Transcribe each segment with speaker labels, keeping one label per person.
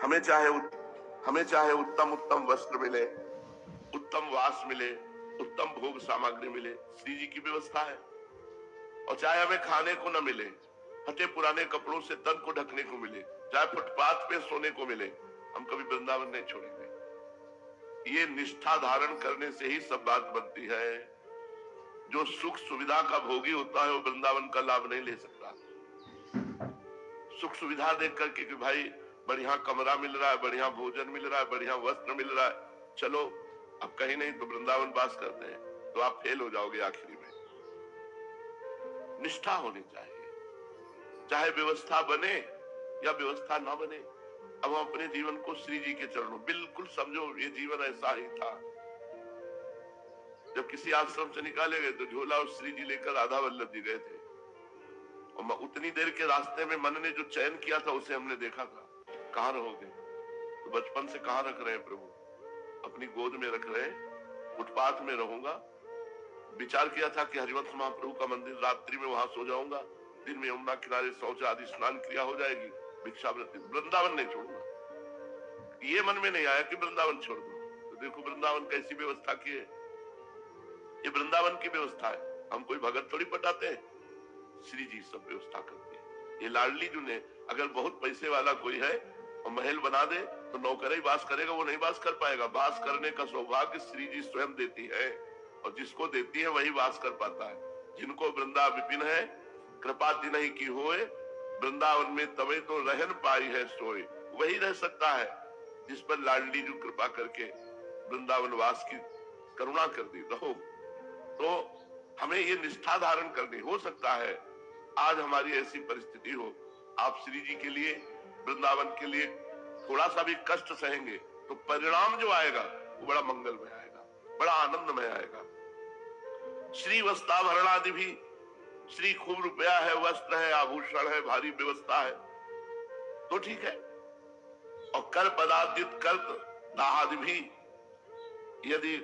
Speaker 1: हमें चाहे हमें चाहे उत्तम उत्तम वस्त्र मिले, उत्तम वास मिले, उत्तम भोग सामग्री मिले, श्री जी की व्यवस्था है। और चाहे हमें खाने को न मिले, फटे पुराने कपड़ों से तन को ढकने को मिले, चाहे फुटपाथ पे सोने को मिले, हम कभी वृंदावन नहीं छोड़ेंगे। ये निष्ठा धारण करने से ही सब बात बनती है। जो सुख सुविधा का भोगी होता है वो वृंदावन का लाभ नहीं ले सकता। सुख सुविधा देख करके कि भाई बढ़िया कमरा मिल रहा है, बढ़िया भोजन मिल रहा है, बढ़िया वस्त्र मिल रहा है, चलो अब कहीं नहीं तो वृंदावन वास करते हैं, तो आप फेल हो जाओगे आखिरी में। निष्ठा होनी चाहिए, चाहे व्यवस्था बने या व्यवस्था ना बने। अब हम अपने जीवन को श्री जी के चरणों, बिल्कुल समझो ये जीवन ऐसा ही था। जब किसी आश्रम से निकाले गए तो झोला और श्री जी लेकर राधा वल्लभ जी गए थे, और उतनी देर के रास्ते में मन ने जो चयन किया था उसे हमने देखा था। कहां रहोगे? तो बचपन से कहां रख रहे हैं प्रभु? अपनी गोद में रख रहे हैं, फुटपाथ में रहूंगा। विचार किया था कि हरिवंश महाप्रभु का मंदिर, रात्रि में वहां सो जाऊंगा, दिन में यमुना किनारे शौच आदि स्नान क्रिया हो जाएगी, भिक्षावृत्ति, वृंदावन नहीं छोड़ूंगा। ये मन में नहीं आया कि वृंदावन छोड़ दूं। तो देखो वृंदावन कैसी व्यवस्था की है। ये वृंदावन की व्यवस्था है, हम कोई भगत थोड़ी पटाते हैं, श्री जी सब व्यवस्था करते हैं। ये लाडली जो ने, अगर बहुत पैसे वाला कोई है और महल बना दे तो नौकर ही वास करेगा, वो नहीं वास कर पाएगा। वास करने का सौभाग्य श्री जी स्वयं देती है, और जिसको देती है वही वास कर पाता है। जिनको वृंदा विपिन है, कृपा नहीं की होए, वृंदावन में तवे तो रहन पाई है सोए, वही रह सकता है जिस पर लाडली जो कृपा करके वृंदावन वास की करुणा कर दी। रहो तो हमें ये निष्ठा धारण करनी। हो सकता है आज हमारी ऐसी परिस्थिति हो, आप श्री जी के लिए, वृंदावन के लिए थोड़ा सा भी कष्ट सहेंगे तो परिणाम जो आएगा वो बड़ा मंगलमय आएगा, बड़ा आनंदमय आएगा। श्री वस्त्राभरणादि भी, श्री खूब रुपया है, वस्त्र है, आभूषण है, भारी व्यवस्था है तो ठीक है। और कर पदार्जित कर्त दाहादि भी, यदि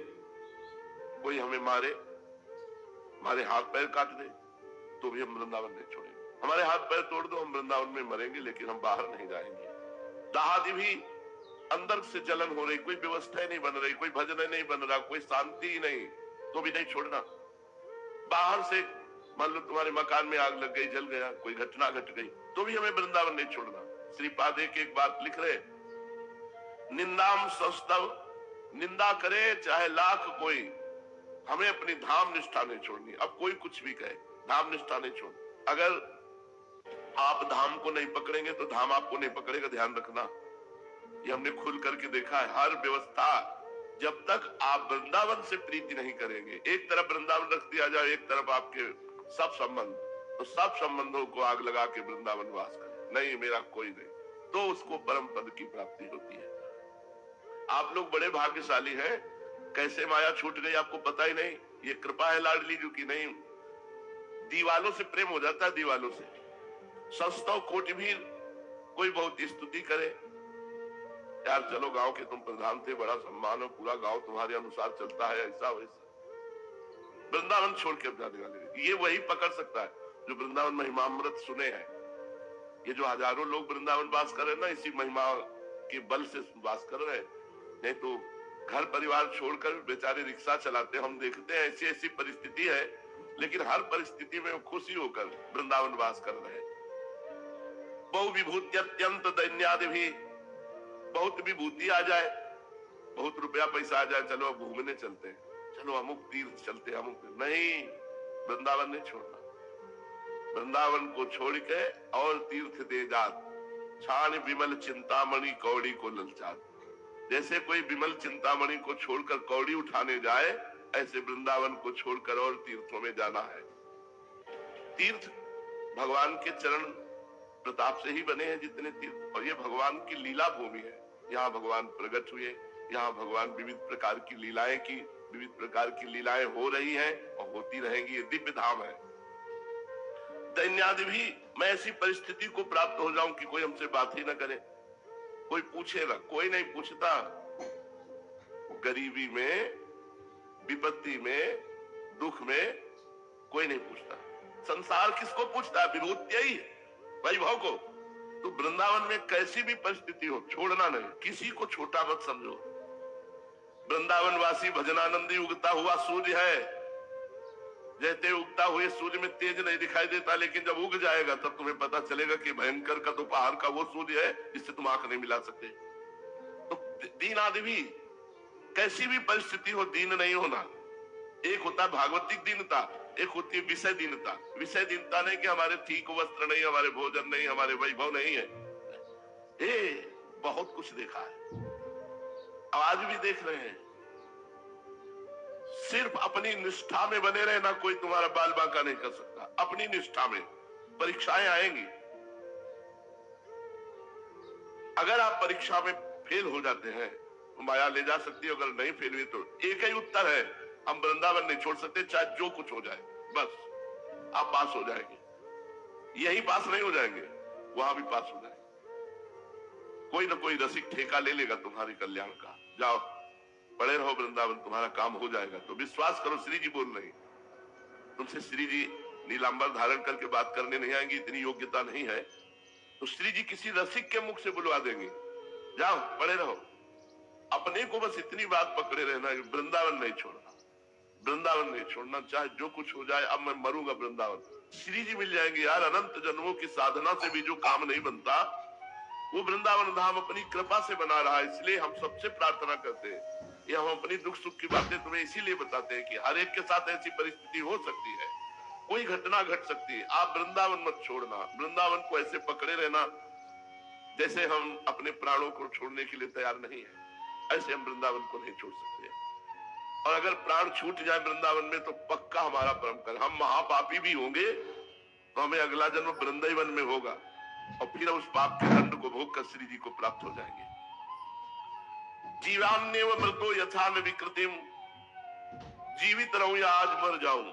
Speaker 1: कोई हमें मारे, हमारे हाथ पैर काट दे तो भी हम वृंदावन नहीं छोड़ेंगे। हमारे हाथ पैर तोड़ दो, हम वृंदावन में मरेंगे लेकिन हम बाहर नहीं जाएंगे। दाहादि भी, अंदर से जलन हो रही, कोई व्यवस्था नहीं बन रही, कोई भजन नहीं बन रहा, कोई शांति ही नहीं, तो भी नहीं छोड़ना। बाहर से मान लो तुम्हारे मकान में आग लग गई, जल गया, कोई घटना घट गई, तो भी हमें वृंदावन नहीं छोड़ना। श्रीपाद एक बात लिख रहे, निंदाम सस्तव, निंदा करे चाहे लाख कोई, हमें अपनी धाम निष्ठा नहीं छोड़नी। अब कोई कुछ भी कहे, धाम निष्ठा नहीं छोड़। अगर आप धाम को नहीं पकड़ेंगे तो धाम आपको नहीं पकड़ेगा, ध्यान रखना। ये हमने खुल करके देखा है। हर व्यवस्था, जब तक आप वृंदावन से प्रीति नहीं करेंगे, एक तरफ वृंदावन रख दिया जाए, एक तरफ आपके सब संबंध, तो सब संबंधों को आग लगा के वृंदावन वास करें, नहीं मेरा कोई नहीं, तो उसको परम पद की प्राप्ति होती है। आप लोग बड़े भाग्यशाली हैं, कैसे माया छूट गई आपको पता ही नहीं। ये कृपा है लाडली जी की। नहीं, दीवालों से प्रेम हो जाता है, दीवालों से। संस्थाओं कोटि भी कोई बहुत स्तुति करे, यार चलो गांव के तुम प्रधान थे, बड़ा सम्मान हो, पूरा गांव तुम्हारे अनुसार चलता है, ऐसा वैसा। वृंदावन छोड़ के अब जाने वाले, ये वही पकड़ सकता है जो वृंदावन महिमामृत सुने हैं। ये जो हजारों लोग वृंदावन वास कर रहे हैं ना, इसी महिमा के बल से वास कर रहे हैं। नहीं तो घर परिवार छोड़कर बेचारे रिक्शा चलाते, हम देखते हैं ऐसी ऐसी परिस्थिति है, लेकिन हर परिस्थिति में खुशी होकर वृंदावन वास कर रहे हैं। बहु विभूति अत्यंत दैन्यादि भी, बहुत विभूति आ जाए, बहुत रुपया पैसा आ जाए, चलो अब घूमने चलते हैं, चलो अमुक तीर्थ चलते हैं, अमुक नहीं, वृंदावन नहीं छोड़ना। वृंदावन को छोड़ के और तीर्थ दे जात, छान विमल चिंतामणि कौड़ी को ललचात। जैसे कोई विमल चिंतामणि को छोड़कर कौड़ी उठाने जाए, ऐसे वृंदावन को छोड़कर और तीर्थों में जाना है। तीर्थ भगवान के चरण प्रताप से ही बने हैं जितने तीर्थ, और ये भगवान की लीला भूमि है। यहाँ भगवान प्रकट हुए, यहाँ भगवान विविध प्रकार की लीलाएं की, विविध प्रकार की लीलाएं हो रही हैं और होती रहेंगी। ये दिव्य धाम है। दैन्यादि भी, मैं ऐसी परिस्थिति को प्राप्त हो जाऊं कि कोई हमसे बात ही ना करे, कोई पूछेगा, कोई नहीं पूछता। गरीबी में, विपत्ति में, दुख में कोई नहीं पूछता। संसार किसको पूछता है? विभूति ही, वैभव को। तो वृंदावन में कैसी भी परिस्थिति हो छोड़ना नहीं, किसी को छोटा मत समझो। वृंदावन वासी भजनानंदी उगता हुआ सूर्य है, जैसे उगता हुए सूर्य में तेज नहीं दिखाई देता, लेकिन जब उग जाएगा तब तुम्हें पता चलेगा कि भयंकर का दोपहर का वो सूर्य है जिससे तुम आंख नहीं मिला सकते। तो दीन आदमी कैसी भी परिस्थिति हो दीन नहीं होना। एक होता है भागवतिक दीनता, एक होती है विषय दीनता। विषय दीनता नहीं कि हमारे ठीक वस्त्र नहीं, हमारे भोजन नहीं, हमारे वैभव नहीं है। ये बहुत कुछ देखा है, आज भी देख रहे हैं। सिर्फ अपनी निष्ठा में बने रहना, कोई तुम्हारा बाल बांका नहीं कर सकता। अपनी निष्ठा में परीक्षाएं आएंगी, अगर आप परीक्षा में फेल हो जाते हैं तो माया ले जा सकती है, अगर नहीं फेल हुए तो एक ही उत्तर है, हम वृंदावन नहीं छोड़ सकते, चाहे जो कुछ हो जाए, बस आप पास हो जाएंगे। यही पास नहीं हो जाएंगे, वहां भी पास हो जाएंगे। कोई ना कोई रसिक ठेका ले लेगा तुम्हारे कल्याण का। जाओ पड़े रहो वृंदावन, तुम्हारा काम हो जाएगा। तो विश्वास करो, श्री जी बोल रही, तुमसे श्री जी नीलांबर धारण करके बात करने नहीं आएंगी, इतनी योग्यता नहीं है। तो श्री जी किसी रसिक के मुख से बुलवा देंगे, जाओ पड़े रहो। अपने को बस इतनी बात पकड़े रहना, वृंदावन नहीं छोड़ना, वृंदावन नहीं छोड़ना, चाहे जो कुछ हो जाए। अब मैं मरूंगा वृंदावन, श्री जी मिल जाएंगे यार। अनंत जन्मों की साधना से भी जो काम नहीं बनता वो वृंदावन धाम अपनी कृपा से बना रहा है। इसलिए हम सबसे प्रार्थना करते हैं, ये हम अपनी दुख सुख की बातें तुम्हें इसीलिए बताते हैं कि हर एक के साथ ऐसी परिस्थिति हो सकती है, कोई घटना घट सकती है। आप वृंदावन मत छोड़ना, वृंदावन को ऐसे पकड़े रहना जैसे हम अपने प्राणों को छोड़ने के लिए तैयार नहीं है, ऐसे हम वृंदावन को नहीं छोड़ सकते। और अगर प्राण छूट जाए वृंदावन में तो पक्का हमारा परम कर, हम महापापी भी होंगे तो हमें अगला जन्म वृंदावन में होगा, और फिर उस पाप के दंड को भोग कर श्री जी को प्राप्त हो जाएंगे। जीवान्यव मृतो यथा न विकृतिम, जीवित रहूं या आज मर जाऊं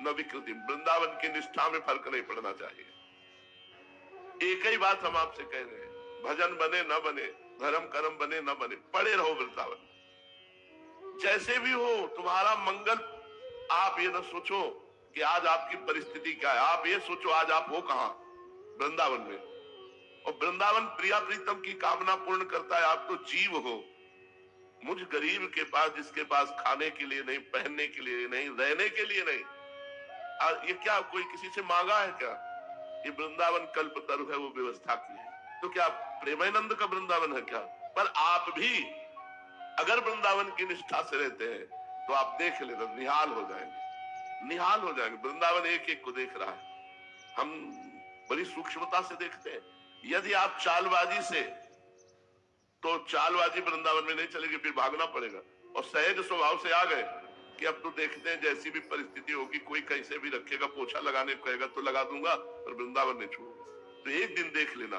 Speaker 1: न विकृतिम। वृंदावन की निष्ठा में फर्क नहीं पड़ना चाहिए। एक ही बात हम आपसे कह रहे हैं, भजन बने न बने, धर्म कर्म बने न बने, पड़े रहो वृंदावन। जैसे भी हो तुम्हारा मंगल। आप ये न सोचो कि आज आपकी परिस्थिति क्या है, आप ये सोचो आज आप हो कहां, वृंदावन में। और वृंदावन प्रिया प्रीतम की कामना पूर्ण करता है। आप तो जीव हो, मुझ गरीब के पास, जिसके पास खाने के लिए नहीं, पहनने के लिए नहीं, रहने के लिए नहीं, ये क्या कोई किसी से मांगा है क्या? ये वृंदावन कल्पतरु है, वो व्यवस्था की है। तो क्या प्रेमानंद का वृंदावन है क्या? पर आप भी अगर वृंदावन की निष्ठा से रहते हैं तो आप देख लेना, निहाल हो जाएंगे, निहाल हो जाएंगे। वृंदावन एक एक को देख रहा है, हम बड़ी सूक्ष्मता से देखते हैं। यदि आप चालबाजी से, तो चालबाजी वृंदावन में नहीं चलेगी, फिर भागना पड़ेगा। और सहज स्वभाव से आ गए कि अब तो देखते हैं जैसी भी परिस्थिति होगी, कोई कैसे भी रखेगा, पोछा लगाने को कहेगा तो लगा दूंगा, पर वृंदावन नहीं छोड़ूंगा। तो एक दिन देख लेना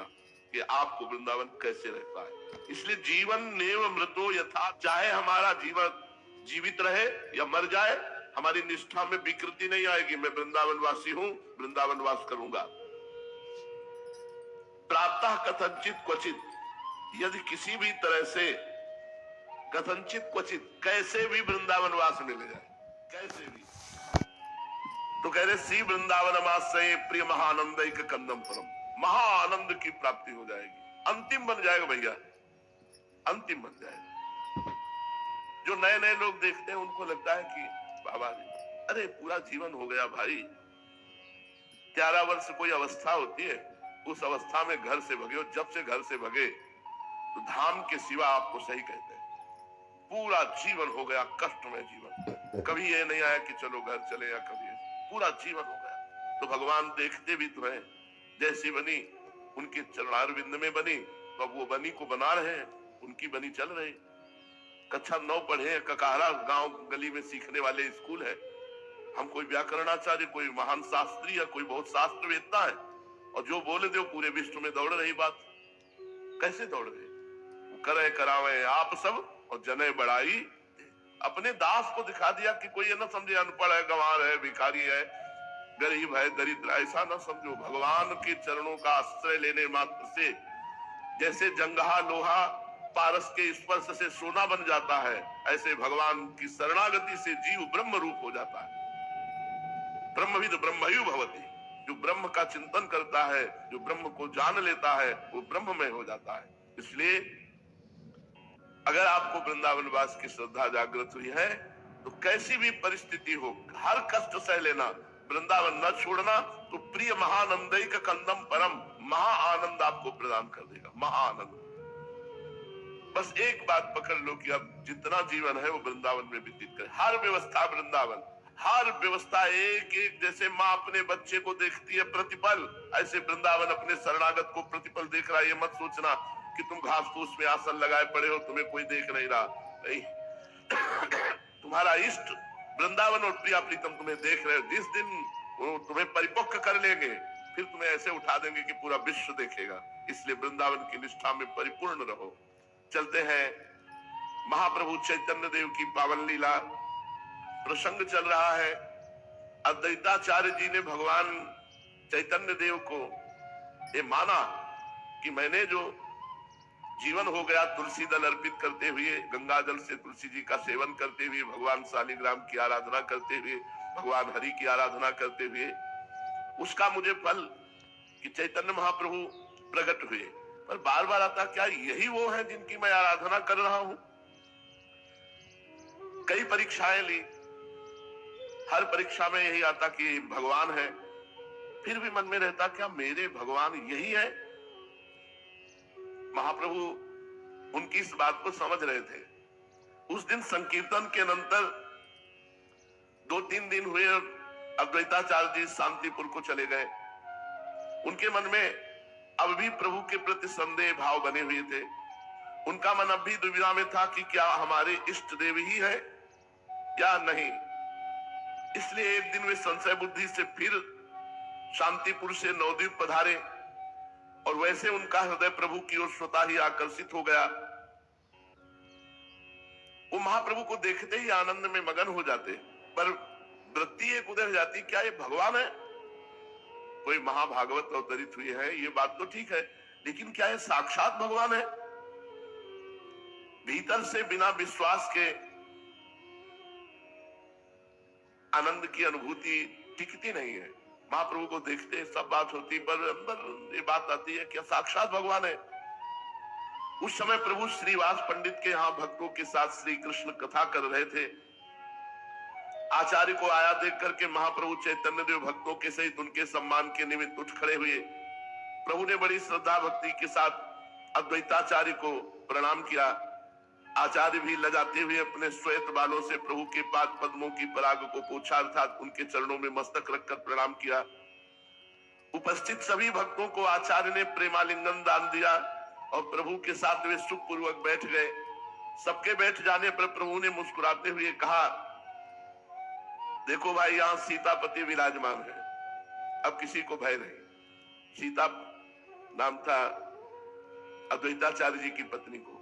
Speaker 1: कि आपको वृंदावन कैसे रहता है। इसलिए जीवन नेव मृतो यथा, चाहे हमारा जीवन जीवित रहे या मर जाए, हमारी निष्ठा में विकृति नहीं आएगी। मैं वृंदावन वासी हूं, वृंदावन वास करूंगा। प्रातः कथनचित क्वचित, यदि किसी भी तरह से कथनचित क्वचित, कैसे भी वृंदावन वास मिल जाए, कैसे भी, तो कह रहे श्री वृंदावन मास्य प्रिय महानंद एक कंदम परम, महाआनंद की प्राप्ति हो जाएगी। अंतिम बन जाएगा भैया, अंतिम बन जाएगा। जो नए नए लोग देखते हैं उनको लगता है कि बाबा जी, अरे पूरा जीवन हो गया भाई, 11 वर्ष कोई अवस्था होती है, उस अवस्था में घर से भगे, और जब से घर से भगे तो धाम के सिवा आपको सही कहते हैं, पूरा जीवन हो गया कष्टमय जीवन। कभी ये नहीं आया कि चलो घर चले, या कभी पूरा जीवन हो गया। तो भगवान देखते भी तो हैं, जैसी बनी उनके चरणारविंद में बनी, तो अब वो बनी को बना रहे हैं, उनकी बनी चल रही। कक्षा 9 पढ़े, ककारा गांव गली में सीखने वाले स्कूल है। हम कोई व्याकरणाचार्य, कोई महान शास्त्री या कोई बहुत शास्त्र वेदता है, और जो बोले दो पूरे विश्व में दौड़ रही बात। कैसे दौड़ रही? करे करावे आप सब और जने बढ़ाई। अपने दास को दिखा दिया कि कोई ये ना समझे अनपढ़ है, गंवार है, भिखारी है, गरीब है, दरिद्र, ऐसा ना समझो। भगवान के चरणों का आश्रय लेने मात्र से जैसे जंगहा लोहा पारस के स्पर्श से सोना बन जाता है, ऐसे भगवान की शरणागति से जीव ब्रह्म रूप हो जाता है। ब्रह्मविद ब्रह्मयु भवति, जो ब्रह्म का चिंतन करता है, जो ब्रह्म को जान लेता है, वो ब्रह्ममय हो जाता है। इसलिए अगर आपको वृंदावन वास की श्रद्धा जागृत हुई है तो कैसी भी परिस्थिति हो, हर कष्ट सह लेना, वृंदावन न छोड़ना, तो प्रिय महानंदई का कंदम परम, महा आनंद आपको प्रदान कर देगा, महाआनंद। बस एक बात पकड़ लो कि अब जितना जीवन है वो वृंदावन में व्यतीत करे। हर व्यवस्था वृंदावन, हर व्यवस्था एक एक, जैसे माँ अपने बच्चे को देखती है प्रतिपल, ऐसे वृंदावन अपने शरणागत को प्रतिपल देख रहा है। ये मत सोचना कि तुम घास फूस में आसन लगाए पड़े हो, तुम्हें कोई देख नहीं रहा, नहीं। तुम्हारा इष्ट वृंदावन और प्रिया प्रीतम तुम्हें देख रहे हो। जिस दिन वो तुम्हें परिपक्व कर लेंगे, फिर तुम्हें ऐसे उठा देंगे कि पूरा विश्व देखेगा। इसलिए वृंदावन की निष्ठा में परिपूर्ण रहो। चलते हैं, महाप्रभु चैतन्य देव की पावन लीला प्रसंग चल रहा है। अद्वैताचार्य जी ने भगवान चैतन्य देव को ये माना कि मैंने जो जीवन हो गया तुलसी दल अर्पित करते हुए, गंगा जल से तुलसी जी का सेवन करते हुए, भगवान शालिग्राम की आराधना करते हुए, भगवान हरि की आराधना करते हुए, उसका मुझे फल कि चैतन्य महाप्रभु प्रकट हुए। पर बार बार आता, क्या यही वो है जिनकी मैं आराधना कर रहा हूं? कई परीक्षाएं ली, हर परीक्षा में यही आता कि भगवान है। फिर भी मन में रहता, क्या मेरे भगवान यही है? महाप्रभु उनकी इस बात को समझ रहे थे। उस दिन संकीर्तन के अनंतर 2-3 दिन हुए और अद्वैताचार्य जी शांतिपुर को चले गए। उनके मन में अब भी प्रभु के प्रति संदेह भाव बने हुए थे। उनका मन अब भी दुविधा में था कि क्या हमारे इष्ट देव ही है या नहीं। इसलिए एक दिन वे संशय बुद्धि से फिर शांतिपुर से नवद्वीप पधारे और वैसे उनका हृदय प्रभु की ओर स्वतः ही आकर्षित हो गया। वो महाप्रभु को देखते ही आनंद में मगन हो जाते, पर वृत्ति एक उदय हो जाती, क्या ये भगवान है? कोई महाभागवत अवतरित हुई है, ये बात तो ठीक है, लेकिन क्या ये साक्षात भगवान है? भीतर से बिना विश्वास के आनंद की अनुभूति टिकती नहीं है। महाप्रभु को देखते सब बात होती, पर अंदर ये बात आती है कि साक्षात भगवान है। उस समय प्रभु श्रीवास पंडित के यहाँ भक्तों के साथ श्री कृष्ण कथा कर रहे थे। आचार्य को आया देख करके महाप्रभु चैतन्य देव भक्तों के सहित उनके सम्मान के निमित्त उठ खड़े हुए। प्रभु ने बड़ी श्रद्धा भक्ति के साथ अद्वैताचार्य को प्रणाम किया। आचार्य भी लजाते हुए अपने श्वेत बालों से प्रभु के पाद पद्मों की पराग को पोंछा, अर्थात उनके चरणों में मस्तक रखकर प्रणाम किया। उपस्थित सभी भक्तों को आचार्य ने प्रेमालिंगन दान दिया और प्रभु के साथ वे सुखपूर्वक बैठ गए। सबके बैठ जाने पर प्रभु ने मुस्कुराते हुए कहा, देखो भाई, यहाँ सीतापति विराजमान है, अब किसी को भय नहीं। सीता नाम था अद्वैताचार्य जी की पत्नी को,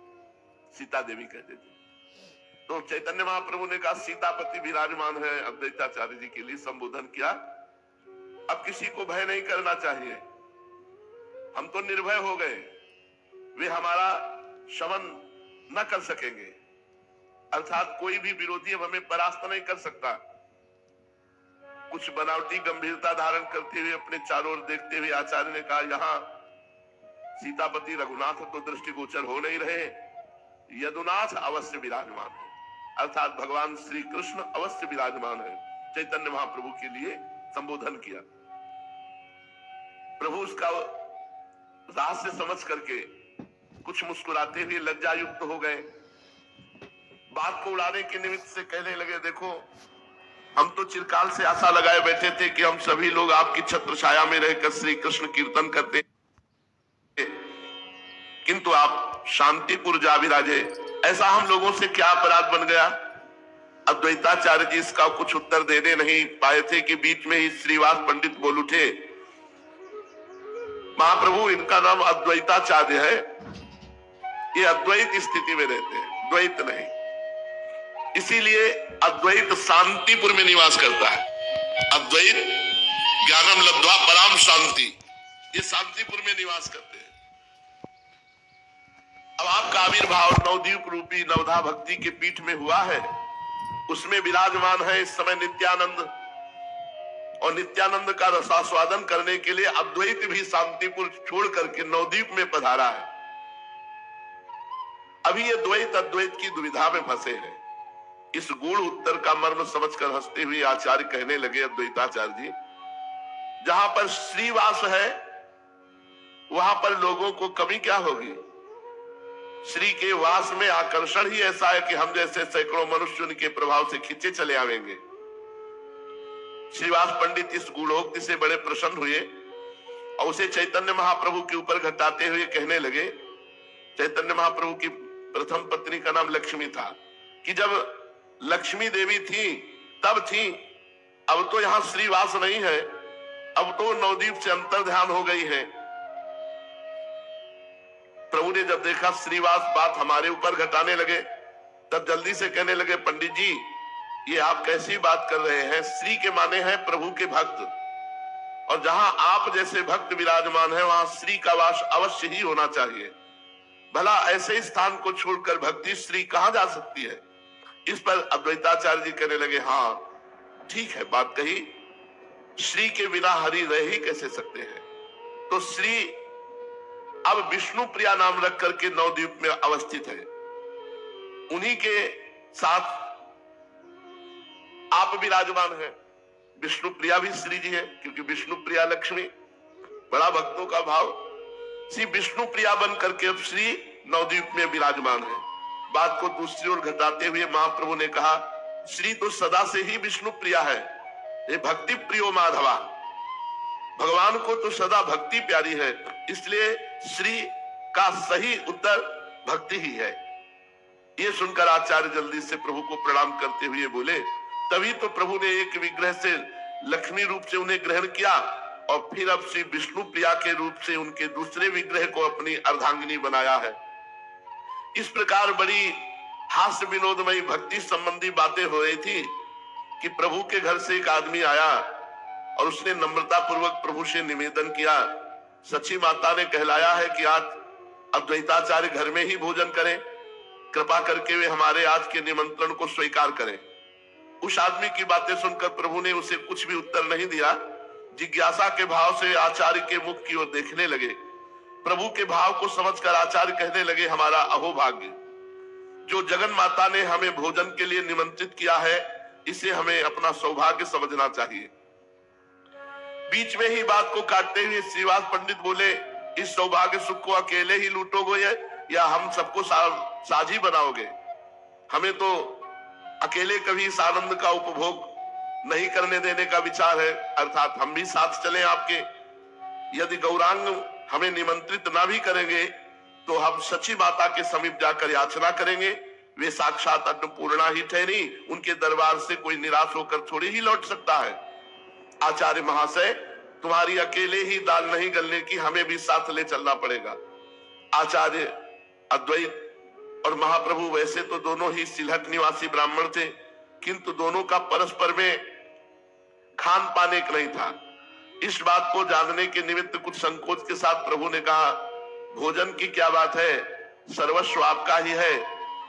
Speaker 1: सीता देवी कहते थे। तो चैतन्य महाप्रभु ने कहा, सीतापति विराजमान है, अद्वैताचार्य जी के लिए संबोधन किया। अब किसी को भय नहीं करना चाहिए, हम तो निर्भय हो गए, वे हमारा शमन न कर सकेंगे, अर्थात कोई भी विरोधी अब हमें परास्त नहीं कर सकता। कुछ बनावटी गंभीरता धारण करते हुए अपने चारों ओर देखते हुए आचार्य ने कहा, यहाँ सीतापति रघुनाथ तो दृष्टिगोचर हो नहीं रहे, यदुनाथ अवश्य विराजमान है, अर्थात भगवान श्री कृष्ण अवश्य विराजमान है। चैतन्य महाप्रभु के लिए संबोधन किया। प्रभु उसका रहस्य समझ करके कुछ मुस्कुराते हुए लज्जायुक्त हो गए। बात को उड़ाने के निमित्त से कहने लगे, देखो हम तो चिरकाल से आशा लगाए बैठे थे कि हम सभी लोग आपकी छत्र छाया में रहकर श्री कृष्ण कीर्तन करते, किंतु आप शांतिपुर जा विराजे, ऐसा हम लोगों से क्या अपराध बन गया? अद्वैताचार्य जी इसका कुछ उत्तर देने नहीं पाए थे कि बीच में ही श्रीवास पंडित बोल उठे, महाप्रभु इनका नाम अद्वैताचार्य है, ये अद्वैत स्थिति में रहते हैं, द्वैत नहीं। इसीलिए अद्वैत शांतिपुर में निवास करता है। अद्वैत ज्ञानम लब्ध्वा पराम शांति, ये शांतिपुर में निवास करते हैं। अब आपका आविर्भाव नवद्वीप रूपी नवधा भक्ति के पीठ में हुआ है, उसमें विराजमान है इस समय नित्यानंद। और नित्यानंद का रसास्वादन करने के लिए अद्वैत भी शांतिपुर छोड़ करके नवद्वीप में पधारा है। अभी ये द्वैत अद्वैत की दुविधा में फंसे हैं। इस गूढ़ उत्तर का मर्म समझकर हंसते हुए आचार्य कहने लगे, अद्वैताचार्य जी, जहां पर श्रीवास है वहां पर लोगों को कमी क्या होगी? श्री के वास में आकर्षण ही ऐसा है कि हम जैसे सैकड़ों मनुष्य उनके प्रभाव से खींचे चले आवेंगे। श्रीवास पंडित इस गूढ़ोक्ति से बड़े प्रसन्न हुए और उसे चैतन्य महाप्रभु के ऊपर घटाते हुए कहने लगे। चैतन्य महाप्रभु की प्रथम पत्नी का नाम लक्ष्मी था कि जब लक्ष्मी देवी थी तब थी, अब तो यहां श्रीवास नहीं है, अब तो नवद्वीप से अंतर ध्यान हो गई है। प्रभु ने जब देखा श्रीवास बात हमारे ऊपर घटाने लगे, तब जल्दी से कहने लगे, पंडित जी ये आप कैसी बात कर रहे हैं? श्री के माने हैं प्रभु के भक्त, और जहां आप जैसे भक्त विराजमान है वहां श्री का वास अवश्य ही होना चाहिए। भला ऐसे स्थान को छोड़कर भक्ति श्री कहां जा सकती है? इस पर अद्वैताचार्य जी कहने लगे, हाँ ठीक है बात कही, श्री के बिना हरि रह ही कैसे सकते हैं? तो श्री अब विष्णु प्रिया नाम रख करके नवद्वीप में अवस्थित है। उन्हीं के साथ आप विराजमान हैं। विष्णु प्रिया भी श्री जी है, क्योंकि विष्णु प्रिया लक्ष्मी, बड़ा भक्तों का भाव। श्री विष्णु प्रिया बन करके अब श्री नवद्वीप में विराजमान है। बात को दूसरी ओर घटाते हुए महाप्रभु ने कहा, श्री तो सदा से ही विष्णु प्रिया है, ये भक्ति प्रियो माधवा, भगवान को तो सदा भक्ति प्यारी है, इसलिए श्री का सही उत्तर भक्ति ही है। ये सुनकर आचार्य जल्दी से प्रभु को प्रणाम करते हुए बोले, तभी तो प्रभु ने एक विग्रह से लक्ष्मी रूप से उन्हें ग्रहण किया और फिर अब श्री विष्णु प्रिया के रूप से उनके दूसरे विग्रह को अपनी अर्धांगिनी बनाया है। इस प्रकार बड़ी हास्य विनोदमयी भक्ति संबंधी बातें हो रही थी कि प्रभु के घर से एक आदमी आया और उसने नम्रता पूर्वक प्रभु से निवेदन किया, सची माता ने कहलाया है कि आज अद्वैताचार्य घर में ही भोजन करें, कृपा करके वे हमारे आज के निमंत्रण को स्वीकार करें। उस आदमी की बातें सुनकर प्रभु ने उसे कुछ भी उत्तर नहीं दिया। जिज्ञासा के भाव से आचार्य के मुख की ओर देखने लगे। प्रभु के भाव को समझकर आचार्य कहने लगे, हमारा अहोभाग्य, जो जगन माता ने हमें भोजन के लिए निमंत्रित किया है, इसे हमें अपना सौभाग्य समझना चाहिए। बीच में ही बात को काटते हुए श्रीवास पंडित बोले, इस सौभाग्य सुख को अकेले ही लूटोगे या हम सबको साझी बनाओगे? हमें तो अकेले कभी इस आनंद का उपभोग नहीं करने देने का विचार है, अर्थात हम भी साथ चलें आपके। यदि गौरांग हमें निमंत्रित ना भी करेंगे तो हम सची माता के समीप जाकर याचना करेंगे। वे साक्षात अन्नपूर्णा ही ठहरी, उनके दरबार से कोई निराश होकर थोड़ी ही लौट सकता है। आचार्य महाशय, तुम्हारी अकेले ही दाल नहीं गलने की, हमें भी साथ ले चलना पड़ेगा। आचार्य अद्वैत और महाप्रभु वैसे तो दोनों ही सिलहट निवासी ब्राह्मण थे, किंतु दोनों का परस्पर में खान पान एक नहीं था। इस बात को जानने के निमित्त कुछ संकोच के साथ प्रभु ने कहा, भोजन की क्या बात है, सर्वस्व आपका ही है,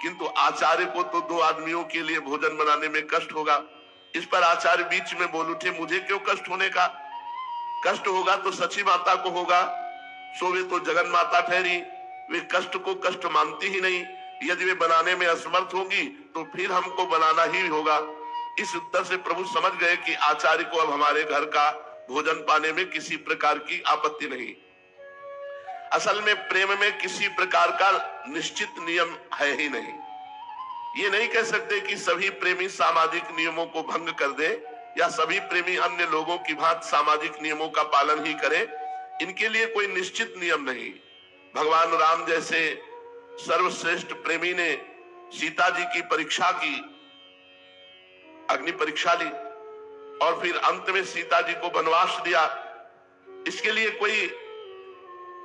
Speaker 1: किंतु आचार्य को तो 2 आदमियों के लिए भोजन बनाने में कष्ट होगा। इस पर आचार्य बीच में बोल उठे, मुझे क्यों कष्ट होने का? कष्ट होगा तो सची माता को होगा, सो वे तो जगन माता ठहरी, वे कष्ट को कष्ट मानती ही नहीं। यदि वे बनाने में असमर्थ होगी तो फिर हमको बनाना ही होगा। इस उत्तर से प्रभु समझ गए कि आचार्य को अब हमारे घर का भोजन पाने में किसी प्रकार की आपत्ति नहीं। असल में प्रेम में किसी प्रकार का निश्चित नियम है ही नहीं। ये नहीं कह सकते कि सभी प्रेमी सामाजिक नियमों को भंग कर दे या सभी प्रेमी अन्य लोगों की भांति सामाजिक नियमों का पालन ही करे। इनके लिए कोई निश्चित नियम नहीं। भगवान राम जैसे सर्वश्रेष्ठ प्रेमी ने सीता जी की परीक्षा की, अग्नि परीक्षा ली और फिर अंत में सीता जी को वनवास दिया। इसके लिए कोई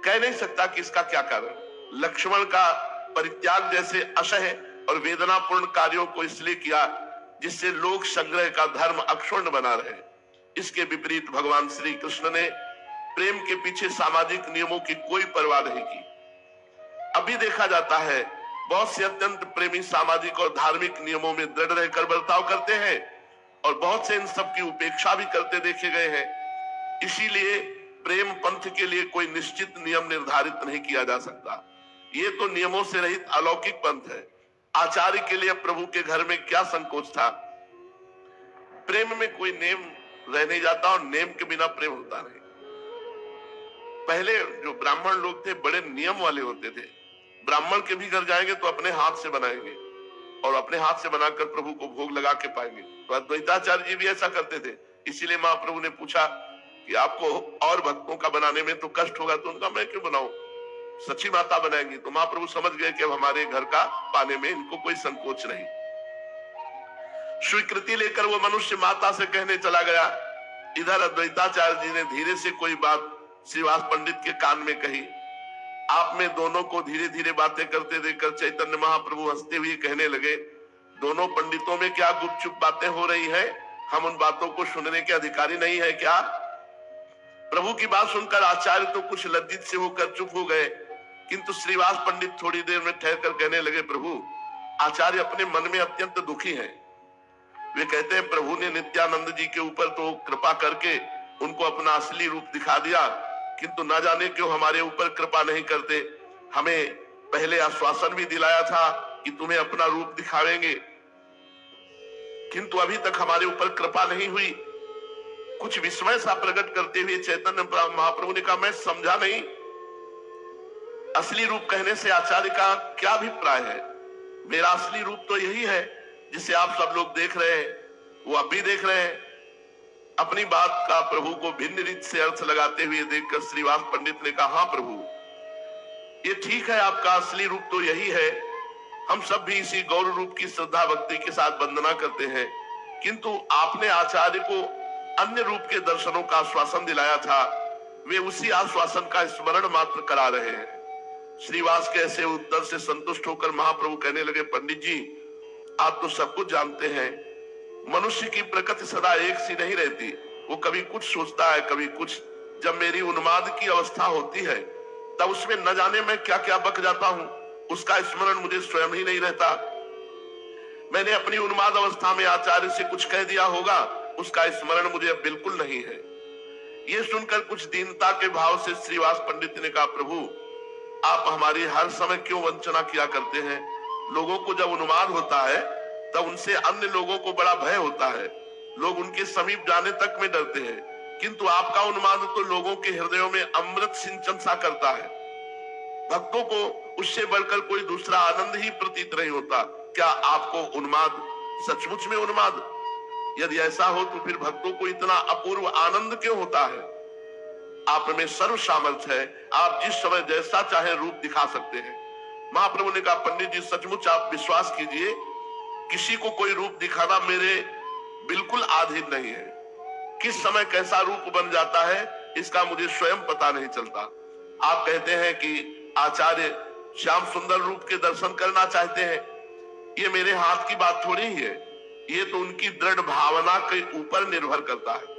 Speaker 1: कह नहीं सकता कि इसका क्या कारण। लक्ष्मण का परित्याग जैसे असह्य और वेदनापूर्ण कार्यों को इसलिए किया जिससे लोक संग्रह का धर्म अक्षुण्ण बना रहे। इसके विपरीत भगवान श्री कृष्ण ने प्रेम के पीछे सामाजिक नियमों की कोई परवाह नहीं की। अभी देखा जाता है बहुत से अत्यंत प्रेमी सामाजिक और धार्मिक नियमों में दृढ़ रहकर बर्ताव करते हैं, और बहुत से इन सब की उपेक्षा भी करते देखे गए हैं। इसीलिए प्रेम पंथ के लिए कोई निश्चित नियम निर्धारित नहीं किया जा सकता। ये तो नियमों से रहित अलौकिक पंथ है। आचार्य के लिए प्रभु के घर में क्या संकोच था। प्रेम में कोई नेम रह नहीं जाता और नेम के बिना प्रेम होता नहीं। पहले जो ब्राह्मण लोग थे बड़े नियम वाले होते थे। ब्राह्मण के भी घर जाएंगे तो अपने हाथ से बनाएंगे और अपने हाथ से बनाकर प्रभु को भोग लगा के पाएंगे। तो अद्वैताचार्य जी भी ऐसा करते थे। इसीलिए महाप्रभु ने पूछा कि आपको और भक्तों का बनाने में तो कष्ट होगा, तो उनका मैं क्यों बनाऊं, सच्ची माता बनाएंगी। तो महाप्रभु समझ गए कि अब हमारे घर का पाने में इनको कोई संकोच नहीं। स्वीकृति लेकर वो मनुष्य माता से कहने चला गया। इधर अद्वैताचार्य जी ने धीरे से कोई बात श्रीवास पंडित के कान में कही। आप में दोनों को धीरे धीरे बातें करते देखकर चैतन्य महाप्रभु हंसते हुए कहने लगे, दोनों पंडितों में क्या गुपचुप बातें हो रही है, हम उन बातों को सुनने के अधिकारी नहीं है क्या। प्रभु की बात सुनकर आचार्य तो कुछ लज्जित से होकर चुप हो गए, किंतु श्रीवास पंडित थोड़ी देर में ठहरकर कहने लगे, प्रभु आचार्य अपने मन में अत्यंत दुखी हैं। वे कहते हैं प्रभु ने नित्यानंद जी के ऊपर तो कृपा करके उनको अपना असली रूप दिखा दिया, किंतु न जाने क्यों हमारे ऊपर कृपा नहीं करते। हमें पहले आश्वासन भी दिलाया था कि तुम्हें अपना रूप दिखावेंगे, किंतु अभी तक हमारे ऊपर कृपा नहीं हुई। कुछ विस्मय सा प्रकट करते हुए चैतन्य महाप्रभु ने कहा, मैं समझा नहीं, असली रूप कहने से आचार्य का क्या अभिप्राय है। मेरा असली रूप तो यही है जिसे आप सब लोग देख रहे हैं, वो अब भी देख रहे हैं। अपनी बात का प्रभु को भिन्न रीत से अर्थ लगाते हुए देखकर श्रीवास पंडित ने कहा, हाँ प्रभु ये ठीक है, आपका असली रूप तो यही है। हम सब भी इसी गौर रूप की श्रद्धा भक्ति के साथ वंदना करते हैं, किंतु आपने आचार्य को अन्य रूप के दर्शनों का आश्वासन दिलाया था, वे उसी आश्वासन का स्मरण मात्र करा रहे हैं। श्रीवास के ऐसे उत्तर से संतुष्ट होकर महाप्रभु कहने लगे, पंडित जी आप तो सब कुछ जानते हैं, मनुष्य की प्रकृति सदा एक सी नहीं रहती, वो कभी कुछ सोचता है कभी कुछ। जब मेरी उन्माद की अवस्था होती है तब उसमें न जाने मैं क्या क्या बक जाता हूँ, उसका स्मरण मुझे स्वयं ही नहीं रहता। मैंने अपनी उन्माद अवस्था में आचार्य से कुछ कह दिया होगा, उसका स्मरण मुझे अब बिल्कुल नहीं है। ये सुनकर कुछ दीनता के भाव से श्रीवास पंडित ने कहा, प्रभु आप हमारी हर समय क्यों वंचना किया करते हैं। लोगों को जब उन्माद होता है तब उनसे अन्य लोगों को बड़ा भय होता है, लोग उनके समीप जाने तक में डरते हैं, किंतु आपका उन्माद तो लोगों के हृदयों में अमृत सिंचन सा करता है। भक्तों को उससे बढ़कर कोई दूसरा आनंद ही प्रतीत नहीं होता। क्या आपको उन्माद सचमुच में उन्माद? यदि ऐसा हो तो फिर भक्तों को इतना अपूर्व आनंद क्यों होता है? आप में सर्व सामर्थ्य है, आप जिस समय जैसा चाहे रूप दिखा सकते हैं। महाप्रभु ने कहा, पंडित जी सचमुच आप विश्वास कीजिए, किसी को कोई रूप दिखाना मेरे बिल्कुल अधीन नहीं है। किस समय कैसा रूप बन जाता है इसका मुझे स्वयं पता नहीं चलता। आप कहते हैं कि आचार्य श्याम सुंदर रूप के दर्शन करना चाहते हैं, ये मेरे हाथ की बात थोड़ी ही है, ये तो उनकी दृढ़ भावना के ऊपर निर्भर करता है।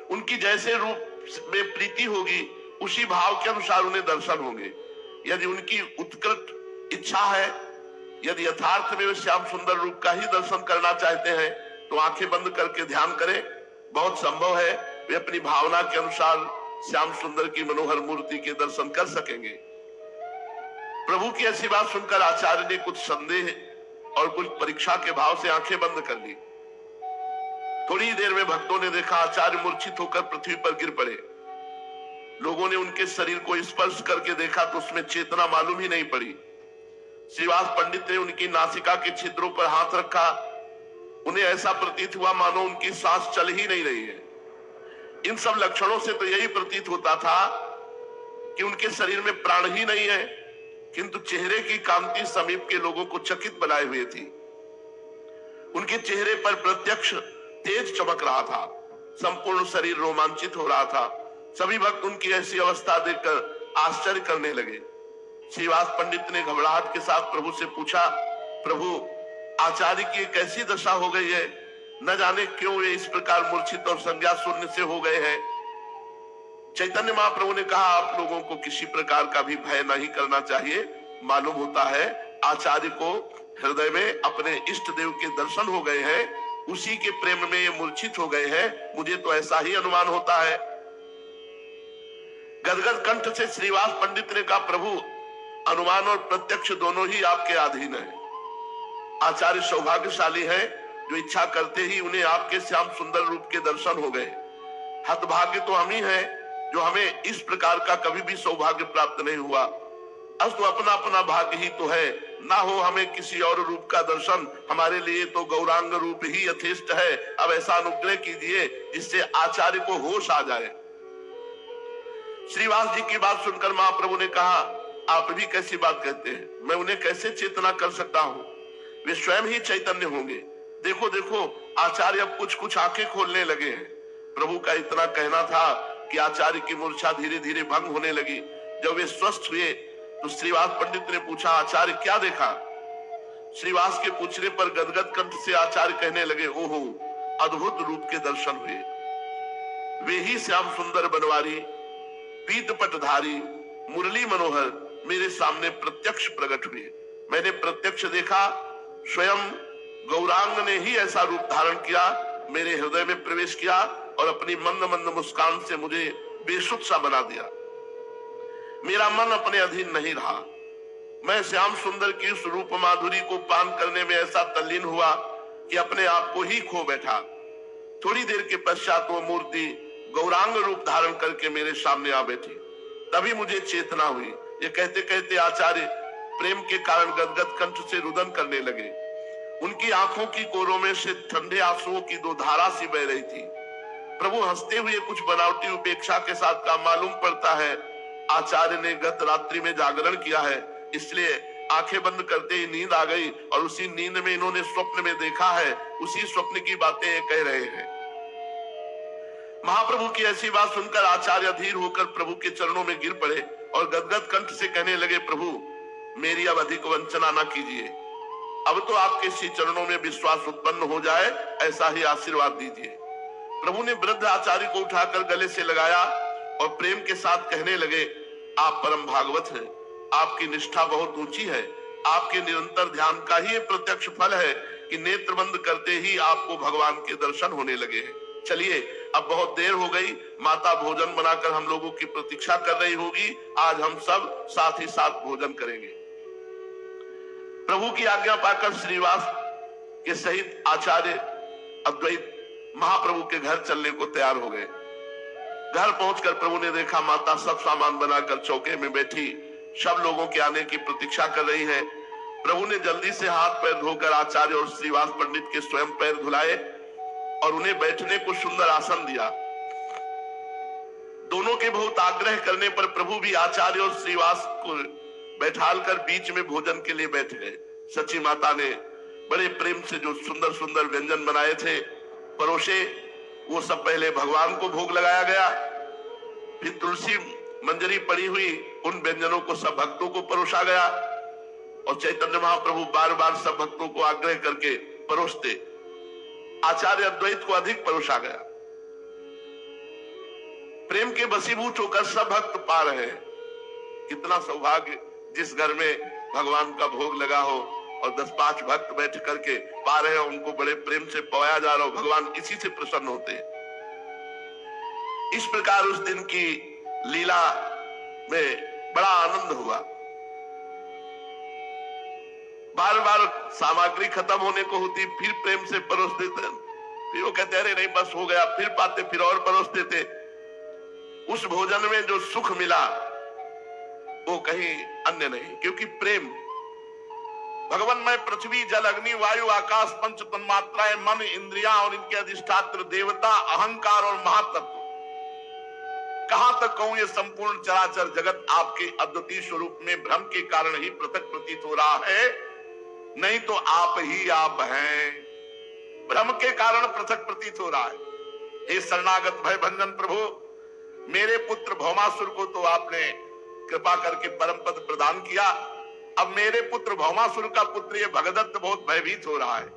Speaker 1: उनकी जैसे रूप में प्रीति होगी उसी भाव के अनुसार उन्हें दर्शन होंगे। यदि उनकी उत्कृष्ट इच्छा है, यदि यथार्थ में वे श्याम सुंदर रूप का ही दर्शन करना चाहते हैं तो आंखें बंद करके ध्यान करें, बहुत संभव है वे अपनी भावना के अनुसार श्याम सुंदर की मनोहर मूर्ति के दर्शन कर सकेंगे। प्रभु की ऐसी बात सुनकर आचार्य ने कुछ संदेह और कुछ परीक्षा के भाव से आंखें बंद कर ली। थोड़ी देर में भक्तों ने देखा आचार्य मूर्छित होकर पृथ्वी पर गिर पड़े। लोगों ने उनके शरीर को स्पर्श करके देखा तो उसमें चेतना मालूम ही नहीं पड़ी। श्रीवास पंडित ने उनकी नासिका के छिद्रों पर हाथ रखा, उन्हें ऐसा प्रतीत हुआ मानो उनकी सांस चल ही नहीं रही है। इन सब लक्षणों से तो यही प्रतीत होता था कि उनके शरीर में प्राण ही नहीं है, किंतु चेहरे की कांति समीप के लोगों को चकित बनाए हुए थी। उनके चेहरे पर प्रत्यक्ष तेज चमक रहा था, संपूर्ण शरीर रोमांचित हो रहा था। सभी भक्त उनकी ऐसी अवस्था देखकर आश्चर्य करने लगे। श्रीवास पंडित ने घबराहट के साथ प्रभु से पूछा, प्रभु आचार्य की कैसी दशा हो गई है, न जाने क्यों वे इस प्रकार मूर्छित और संज्ञा शून्य से हो गए हैं। चैतन्य महाप्रभु ने कहा, आप लोगों को किसी प्रकार का भी भय नहीं करना चाहिए। मालूम होता है आचार्य को हृदय में अपने इष्ट देव के दर्शन हो गए हैं, उसी के प्रेम में ये मूर्छित हो गए हैं, मुझे तो ऐसा ही अनुमान होता है। गदगद कंठ से श्रीवास पंडित ने कहा, प्रभु अनुमान और प्रत्यक्ष दोनों ही आपके अधीन है। आचार्य सौभाग्यशाली है जो इच्छा करते ही उन्हें आपके श्याम सुंदर रूप के दर्शन हो गए। हतभाग्य तो हम ही हैं जो हमें इस प्रकार का कभी भी सौभाग्य प्राप्त नहीं हुआ। अस्तु अपना अपना भाग्य ही तो है, ना हो हमें किसी और रूप का दर्शन, हमारे लिए तो गौरांग रूप ही यथेष्ट है। अब ऐसा अनुग्रह कीजिए जिससे आचार्य को होश आ जाए। श्रीवास जी की बात सुनकर महाप्रभु ने कहा, आप भी कैसी बात कहते हैं, मैं उन्हें कैसे चेतना कर सकता हूं, वे स्वयं ही चैतन्य होंगे। देखो देखो आचार्य अब कुछ कुछ आंखें खोलने लगे हैं। प्रभु का इतना कहना था कि आचार्य की मूर्छा धीरे धीरे भंग होने लगी। जब वे स्वस्थ हुए तो श्रीवास पंडित ने पूछा, आचार्य क्या देखा? श्रीवास के पूछने पर गदगद कंठ से आचार्य कहने लगे, ओहो अद्भुत रूप के दर्शन हुए। वे ही श्याम सुंदर बनवारी, पीत पटधारी, मुरली मनोहर मेरे सामने प्रत्यक्ष प्रकट हुए। मैंने प्रत्यक्ष देखा, स्वयं गौरांग ने ही ऐसा रूप धारण किया, मेरे हृदय में प्रवेश किया और अपनी मंद मंद मुस्कान से मुझे बेसुध सा बना दिया। मेरा मन अपने अधीन नहीं रहा। मैं श्याम सुंदर की उस रूप माधुरी को पान करने में ऐसा तल्लीन हुआ कि अपने आप को ही खो बैठा। थोड़ी देर के पश्चात वो मूर्ति गौरांग रूप धारण करके मेरे सामने आ बैठी। तभी मुझे चेतना हुई। ये कहते कहते आचार्य प्रेम के कारण गदगद कंठ से रुदन करने लगे। उनकी आंखों की कोरों में से ठंडे आंसुओं की दो धारा सी बह रही थी। प्रभु हंसते हुए कुछ बनावटी उपेक्षा के साथ का मालूम पड़ता है आचार्य ने गत रात्रि में जागरण किया है, इसलिए आंखें बंद करते ही नींद आ गई और उसी नींद में इन्होंने स्वप्न में देखा है, उसी स्वप्न की बातें ये कह रहे हैं। महाप्रभु की ऐसी बात सुनकर आचार्य अधीर होकर प्रभु के चरणों में गिर पड़े और गदगद कंठ से कहने लगे, प्रभु मेरी अब अधिक वंचना न कीजिए, अब तो आपके श्री चरणों में विश्वास उत्पन्न हो जाए, ऐसा ही आशीर्वाद दीजिए। प्रभु ने वृद्ध आचार्य को उठाकर गले से लगाया और प्रेम के साथ कहने लगे, आप परम भागवत हैं, आपकी निष्ठा बहुत ऊंची है। आपके निरंतर ध्यान का ही प्रत्यक्ष फल है कि नेत्र बंद करते ही आपको भगवान के दर्शन होने लगे हैं। चलिए अब बहुत देर हो गई, माता भोजन बनाकर हम लोगों की प्रतीक्षा कर रही होगी, आज हम सब साथ ही साथ भोजन करेंगे। प्रभु की आज्ञा पाकर श्रीवास के सहित आचार्य अद्वैत महाप्रभु के घर चलने को तैयार हो गए। घर पहुंचकर प्रभु ने देखा माता सब सामान बनाकर चौके में बैठी सब लोगों के आने की प्रतीक्षा कर रही है। प्रभु ने जल्दी से हाथ पैर धोकर आचार्य और श्रीवास पंडित के स्वयं पैर धुलाए और उन्हें बैठने को सुंदर आसन दिया। दोनों के बहुत आग्रह करने पर प्रभु भी आचार्य और श्रीवास को बैठालकर बीच में भोजन के लिए बैठ गए। सची माता ने बड़े प्रेम से जो सुंदर सुंदर व्यंजन बनाए थे परोसे, वो सब पहले भगवान को भोग लगाया गया, फिर तुलसी मंजरी पड़ी हुई उन व्यंजनों को सब भक्तों को परोसा गया और चैतन्य महाप्रभु बार बार सब भक्तों को आग्रह करके परोसते। आचार्य अद्वैत को अधिक परोसा गया। प्रेम के वशीभूत होकर सब भक्त पा रहे हैं। कितना सौभाग्य जिस घर में भगवान का भोग लगा हो और 10-5 भक्त बैठ करके पा रहे हो, उनको बड़े प्रेम से पवाया जा रहा हो, भगवान इसी से प्रसन्न होते हैं। इस प्रकार उस दिन की लीला में बड़ा आनंद हुआ। बार बार सामग्री खत्म होने को होती, फिर प्रेम से परोस देते, फिर वो कहते अरे नहीं बस हो गया, फिर पाते, फिर और परोस देते। उस भोजन में जो सुख मिला वो कहीं अन्य नहीं, क्योंकि प्रेम भगवान में पृथ्वी जल अग्नि वायु आकाश पंच तन्मात्राएं मन इंद्रियां और इनके अधिष्ठात्र देवता अहंकार और महातत्व, कहां तक कहूं ये संपूर्ण चराचर जगत आपके अद्वितीय स्वरूप में भ्रम के कारण ही पृथक प्रतीत हो रहा है, नहीं तो आप ही आप हैं। भ्रम के कारण पृथक प्रतीत हो रहा है। हे शरणागत भय भंजन प्रभु, मेरे पुत्र भौमासुर को तो आपने कृपा करके परम पद प्रदान किया, अब मेरे पुत्र भौमासुर का पुत्र ये भगदत्त बहुत भयभीत हो रहा है।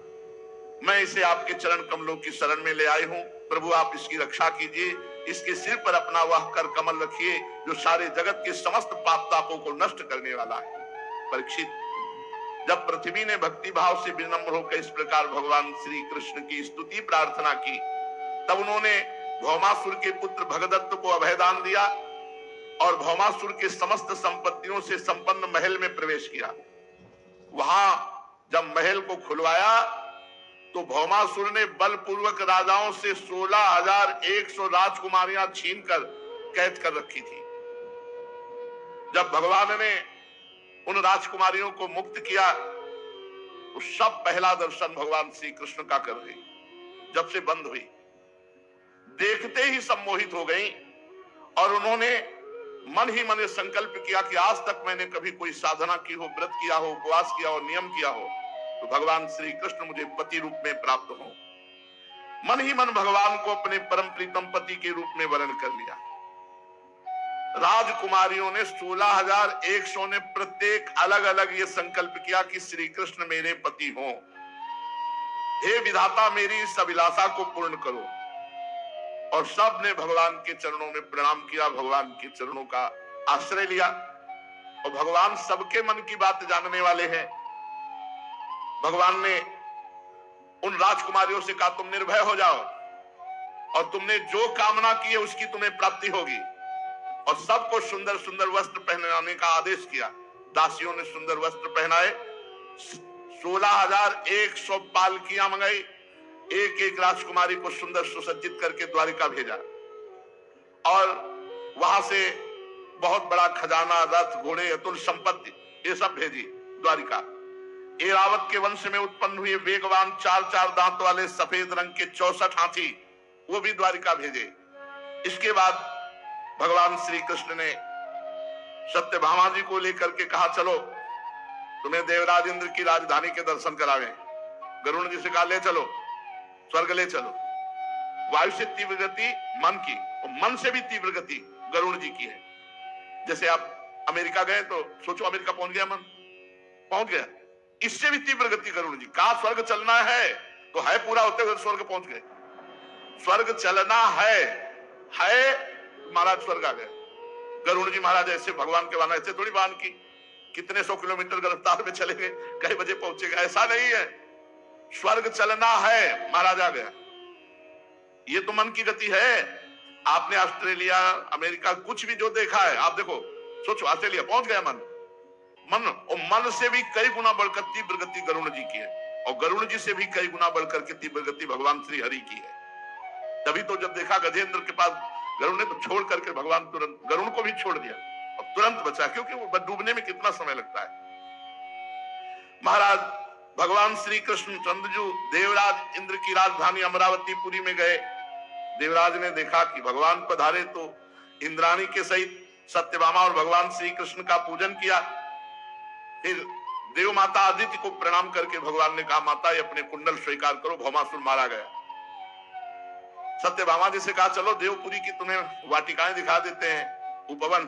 Speaker 1: मैं इसे आपके चरण कमलों की शरण में ले आई हूं। प्रभु आप इसकी रक्षा कीजिए, इसके सिर पर अपना वह कर कमल रखिए जो सारे जगत के समस्त पाप तापों को नष्ट करने वाला है। परीक्षित, जब पृथ्वी ने भक्ति भाव से विनम्र होकर इस प्रकार भगवान श्री कृष्ण की स्तुति प्रार्थना की, तब उन्होंने भौमासुर के पुत्र भगदत्त को अभयदान दिया और भौमासुर के समस्त संपत्तियों से संपन्न महल में प्रवेश किया। वहां जब महल को खुलवाया तो भौमासुर ने बलपूर्वक राजाओं से 16,100 राजकुमारियां छीनकर कैद कर रखी थी। जब भगवान ने उन राजकुमारियों को मुक्त किया तो सब पहला दर्शन भगवान श्री कृष्ण का कर गई। जब से बंद हुई, देखते ही सम्मोहित हो गई और उन्होंने मन ही मन संकल्प किया कि आज तक मैंने कभी कोई साधना की हो, व्रत किया हो, उपवास किया हो, नियम किया हो तो भगवान श्री कृष्ण मुझे पति रूप में प्राप्त हो। मन ही मन भगवान को अपने परम प्रीतम पति के रूप में वर्ण कर लिया। राजकुमारियों ने 16,100 ने प्रत्येक अलग अलग ये संकल्प किया कि श्री कृष्ण मेरे पति हों। हे विधाता मेरी इस अभिलाषा को पूर्ण करो। और सब ने भगवान के चरणों में प्रणाम किया, भगवान के चरणों का आश्रय लिया। और भगवान सबके मन की बात जानने वाले हैं। भगवान ने उन राजकुमारियों से कहा तुम निर्भय हो जाओ और तुमने जो कामना की है उसकी तुम्हें प्राप्ति होगी। और सबको सुंदर सुंदर वस्त्र पहनाने का आदेश किया। दासियों ने सुंदर वस्त्र पहनाए, 16,100 पालकियां मंगाई, एक एक राजकुमारी को सुंदर सुसज्जित करके द्वारिका भेजा और वहां से बहुत बड़ा खजाना, रथ, घोड़े, अतुल संपत्ति ये सब भेजी द्वारिका। ऐरावत के वंश में उत्पन्न हुए वेगवान 4-4 दांत वाले सफेद रंग के 64 हाथी वो भी द्वारिका भेजे। इसके बाद भगवान श्री कृष्ण ने सत्यभामा जी को लेकर के कहा चलो तुम्हें देवराज इंद्र की राजधानी के दर्शन करावे। गरुड़ जी से कहा ले चलो, स्वर्ग ले चलो। वायु से तीव्र गति मन की और मन से भी तीव्र गति गरुड़ जी की है। जैसे आप अमेरिका गए तो सोचो अमेरिका पहुंच गया, मन पहुंच गया। इससे भी तीव्र गति गरुड़ जी का। स्वर्ग चलना है तो है पूरा होते हुए स्वर्ग पहुंच गए। स्वर्ग चलना है महाराज स्वर्ग आ गए। गरुड़ जी महाराज ऐसे भगवान के वाहन ऐसे थोड़ी वाहन की कितने 100 किलोमीटर रफ्तार में चले गए, कई बजे पहुंचेगा, ऐसा नहीं है। स्वर्ग चलना है, महाराज आ गया। ये तो मन की गति है। आपने ऑस्ट्रेलिया, अमेरिका कुछ भी जो देखा है आप देखो, सोचो ऑस्ट्रेलिया पहुंच गया मन और मन से भी कई गुना बढ़कर तीव्र गति गरुड़ जी की है और गरुड़ जी से भी कई गुना बढ़कर के तीव्र गति भगवान श्री हरि की है। तभी तो जब देखा गजेंद्र के पास गरुड़ ने तो छोड़ करके भगवान तुरंत गरुड़ को भी छोड़ दिया और तुरंत बचा, क्योंकि वो डूबने में कितना समय लगता है। महाराज भगवान श्री कृष्ण चंद्रजू देवराज इंद्र की राजधानी अमरावतीपुरी में गए। देवराज ने देखा कि भगवान पधारे तो इंद्राणी के सहित सत्यभामा और भगवान श्री कृष्ण का पूजन किया। फिर देव माता आदित्य को प्रणाम करके भगवान ने कहा माता ये अपने कुंडल स्वीकार करो, भौमासुर मारा गया। सत्यभामा जी से कहा चलो देवपुरी की तुम्हें वाटिकाएं दिखा देते हैं, उपवन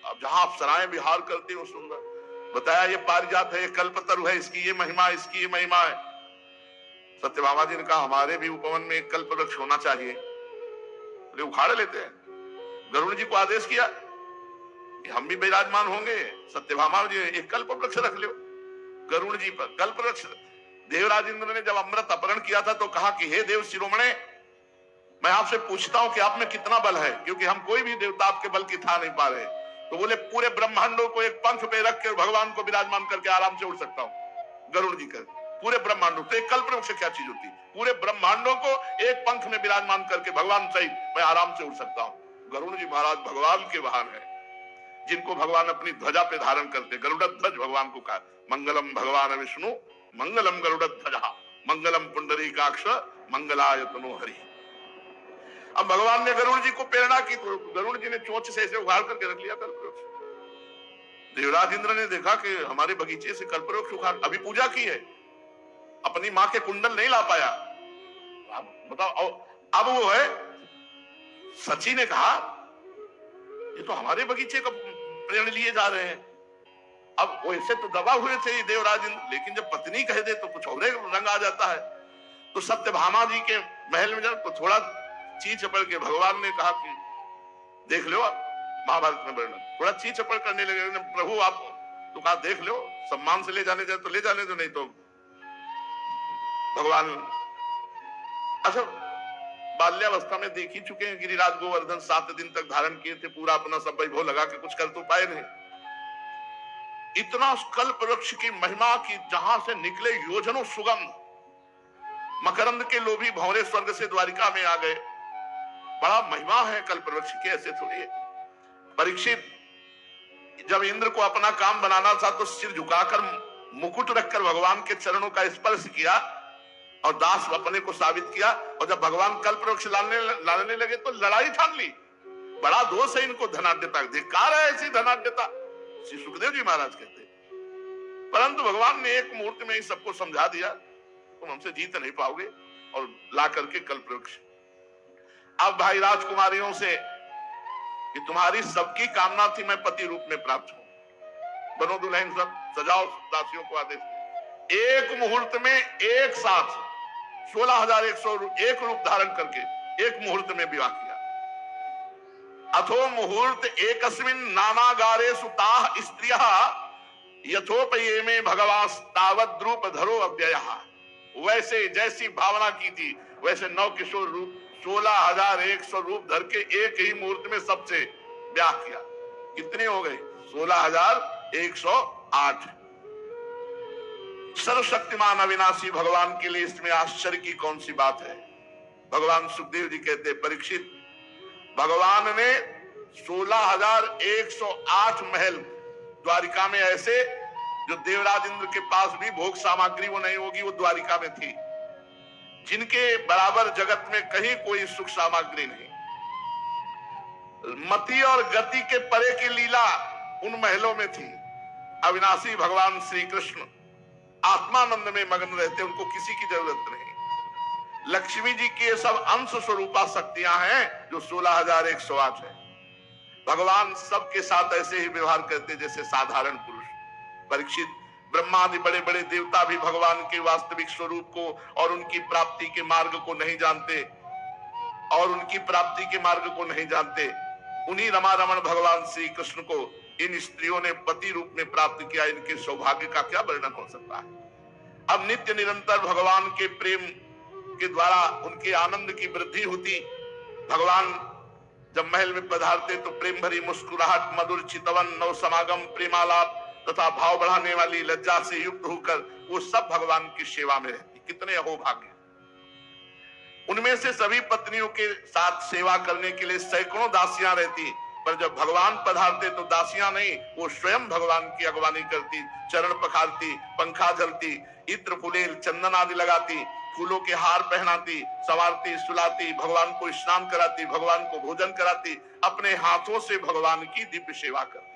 Speaker 1: अब जहां आप सराय विहार करते हो सुंदर। बताया ये पारिजात है, ये कल्पतरु है, इसकी ये महिमा, इसकी ये महिमा है। सत्यभामा जी ने कहा हमारे भी उपवन में एक कल्प वृक्ष होना चाहिए, बोले उखाड़ लेते हैं। गरुड़ जी को आदेश किया कि हम भी विराजमान होंगे। सत्यभामा जी एक कल्प वृक्ष रख लो गरुड़ जी पर। कल्प वृक्ष देवराज इंद्र ने जब अमृत अपहरण किया था तो कहा कि हे देव शिरोमणे, मैं आपसे पूछता हूं कि आप में कितना बल है, क्योंकि हम कोई भी देवता आपके बल की था नहीं पा रहे। तो बोले पूरे ब्रह्मांडों को एक पंख पे रख कर भगवान को विराजमान करके आराम से उड़ सकता हूं। गरुड़ जी कर पूरे ब्रह्मांडों, तो एक कल्प वृक्ष क्या चीज होती, पूरे ब्रह्मांडों को एक पंख में विराजमान करके भगवान सहित मैं आराम से उड़ सकता हूं। गरुड़ जी महाराज भगवान के वाहन है, जिनको भगवान अपनी ध्वजा पे धारण करते। गरुड़ ध्वज भगवान को कहा मंगलम भगवान विष्णु मंगलम गरुड़ ध्वजा मंगलम पुंडरीकाक्ष मंगलायतनो हरि। अब भगवान ने गरुड़ जी को प्रेरणा की तो गरुड़ जी ने चोंच से ऐसे उखाड़ करके रख लिया कल्पवृक्ष। देवराज इंद्र ने देखा कि हमारे बगीचे से कल्पवृक्ष उखाड़, अभी पूजा की है, अपनी मां के कुंडल नहीं ला पाया। बताओ अब वो है। सची ने कहा ये तो हमारे बगीचे का प्रेरण लिए जा रहे हैं। अब वैसे तो दबा हुए थे देवराज इंद्र, लेकिन जब पत्नी कह दे तो कुछ और रंग आ जाता है। तो सत्यभामा जी के महल में जब तो थोड़ा ची चपड़ के भगवान ने कहा कि देख लो आप महाभारत में वर्णन, थोड़ा ची चपड़ करने लगे प्रभु आप तो कहा देख लो, सम्मान से ले जाने जाए तो ले जाने दो, नहीं तो भगवान। अच्छा, बाल्यावस्था में देख ही चुके हैं गिरिराज गोवर्धन 7 दिन तक धारण किए थे, पूरा अपना सब वैभव लगा के कुछ कर तो पाए नहीं। इतना उस कल्प वृक्ष की महिमा की जहां से निकले योजनों सुगंध, मकरंद के लोभी भंवरे स्वर्ग से द्वारिका में आ गए। बड़ा महिमा है कल्प वृक्ष की, ऐसे थोड़ी है। परीक्षित जब इंद्र को अपना काम बनाना था तो सिर झुकाकर मुकुट रखकर भगवान के चरणों का स्पर्श किया और दास अपने को साबित किया, और जब भगवान कल्प वृक्ष लाने लगे तो लड़ाई ठान ली। बड़ा दोष है इनको धनाढ्यता, धिक्कार है ऐसी धनाढ्यता, श्री सुखदेव जी महाराज कहते। परंतु भगवान ने एक मुहूर्त में ही सबको समझा दिया, तुम हमसे जीत नहीं पाओगे, और ला करके कल्प वृक्ष। अब भाई राजकुमारियों से कि तुम्हारी सबकी कामना थी मैं पति रूप में प्राप्त हूं, बनो दुल्हन, सब सजाओ, दासियों को आदेश दे। एक मुहूर्त में एक साथ 16,101 रूप धारण करके एक मुहूर्त में विवाह किया। अथो मुहूर्त एकस्मिन् नानागारे सुताः स्त्रियः यथोपये में भगवास तावद रूप धरो अव्ययः। वैसे जैसी भावना की थी वैसे 9 किशोर रूप 16,100 रूप धर के एक ही मुहूर्त में सबसे ब्याह किया। कितने हो गए? 16,108। सर्वशक्तिमान अविनाशी भगवान के लिए इसमें आश्चर्य की कौन सी बात है? भगवान सुखदेव जी कहते, परीक्षित, भगवान ने 16,108 महल द्वारिका में ऐसे जो देवराज इंद्र के पास भी भोग सामग्री वो नहीं होगी, वो द्वारिका में थी, जिनके बराबर जगत में कहीं कोई सुख सामग्री नहीं। मति और गति के परे की लीला उन महलों में थी। अविनाशी भगवान श्री कृष्ण आत्मानंद में मग्न रहते, उनको किसी की जरूरत नहीं। लक्ष्मी जी की ये सब अंश स्वरूपा शक्तियां हैं जो 16,108 है। भगवान सबके साथ ऐसे ही व्यवहार करते जैसे साधारण पुरुष। परीक्षित, ब्रह्मादि बड़े बड़े देवता भी भगवान के वास्तविक स्वरूप को और उनकी प्राप्ति के मार्ग को नहीं जानते, उन्हीं रमारमण भगवान श्री कृष्ण को इन स्त्रियों ने पति रूप में प्राप्त किया। इनके सौभाग्य का क्या वर्णन हो सकता है। अब नित्य निरंतर भगवान के प्रेम के द्वारा उनके आनंद की वृद्धि होती। भगवान जब महल में पधारते तो प्रेम भरी मुस्कुराहट, मधुर चितवन, नव समागम, प्रेमालाप तथा भाव बढ़ाने वाली लज्जा से युक्त होकर वो सब भगवान की सेवा में रहती। कितने अहोभाग्य। उनमें से सभी पत्नियों के साथ सेवा करने के लिए सैकड़ों दासियां रहती, पर जब भगवान पधारते तो दासियां नहीं, वो स्वयं भगवान की अगवानी करती, चरण पखारती, पंखा झलती, इत्र फुलेल चंदन आदि लगाती, फूलों के हार पहनाती, संवारती, सुलाती, भगवान को स्नान कराती, भगवान को भोजन कराती, अपने हाथों से भगवान की दिव्य सेवा करती।